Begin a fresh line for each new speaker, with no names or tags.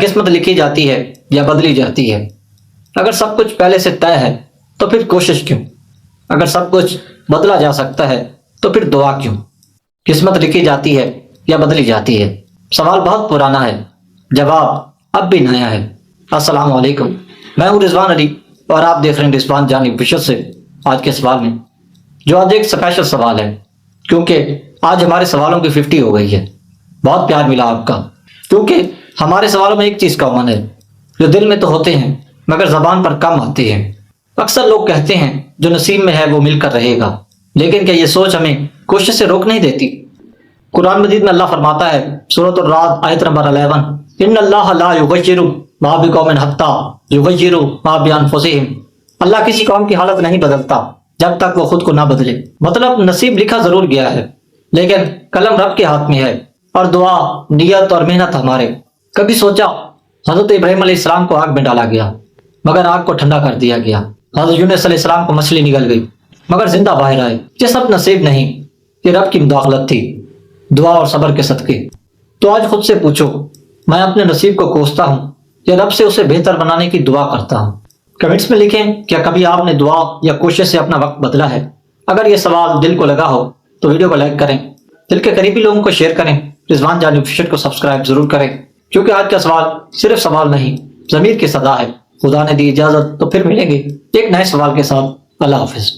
قسمت لکھی جاتی ہے یا بدلی جاتی ہے؟ اگر سب کچھ پہلے سے طے ہے تو پھر کوشش کیوں؟ اگر سب کچھ بدلا جا سکتا ہے تو پھر دعا کیوں؟ قسمت لکھی جاتی ہے یا بدلی جاتی ہے؟ سوال بہت پرانا ہے، جواب اب بھی نیا ہے۔ السلام علیکم، میں ہوں رضوان علی اور آپ دیکھ رہے ہیں رضوان جانی آفیشل سے۔ آج کے سوال میں جو آج ایک اسپیشل سوال ہے، کیونکہ آج ہمارے سوالوں کی 50 ہو گئی ہے۔ بہت پیار ملا آپ کا، کیونکہ ہمارے سوالوں میں ایک چیز کامن ہے، جو دل میں تو ہوتے ہیں مگر زبان پر کم آتے ہیں۔ اکثر لوگ کہتے ہیں جو نصیب میں ہے وہ مل کر رہے گا، لیکن کیا یہ سوچ ہمیں کوشش سے روک نہیں دیتی؟ قرآن مجید میں اللہ فرماتا ہے، سورۃ الرعد آیت نمبر 11، ان اللہ لا یغیر ما بقوم حتی یغیروا ما بانفسہم۔ اللہ کسی قوم کی حالت نہیں بدلتا جب تک وہ خود کو نہ بدلے۔ مطلب نصیب لکھا ضرور گیا ہے، لیکن قلم رب کے ہاتھ میں ہے، اور دعا، نیت اور محنت ہمارے۔ کبھی سوچا حضرت ابراہیم علیہ السلام کو آگ میں ڈالا گیا مگر آگ کو ٹھنڈا کر دیا گیا۔ حضرت یونس علیہ السلام کو مچھلی نگل گئی مگر زندہ باہر آئے۔ یہ سب نصیب نہیں، یہ رب کی مداخلت تھی، دعا اور صبر کے صدقے۔ تو آج خود سے پوچھو، میں اپنے نصیب کو کوستا ہوں یا رب سے اسے بہتر بنانے کی دعا کرتا ہوں؟ کمنٹس میں لکھیں، کیا کبھی آپ نے دعا یا کوشش سے اپنا وقت بدلا ہے؟ اگر یہ سوال دل کو لگا ہو تو ویڈیو کو لائک کریں، دل کے قریبی لوگوں کو شیئر کریں، رضوان جانی آفیشل کو سبسکرائب ضرور کریں، کیونکہ آج کا سوال صرف سوال نہیں، ضمیر کی صدا ہے۔ خدا نے دی اجازت تو پھر ملیں گے ایک نئے سوال کے ساتھ۔ اللہ حافظ۔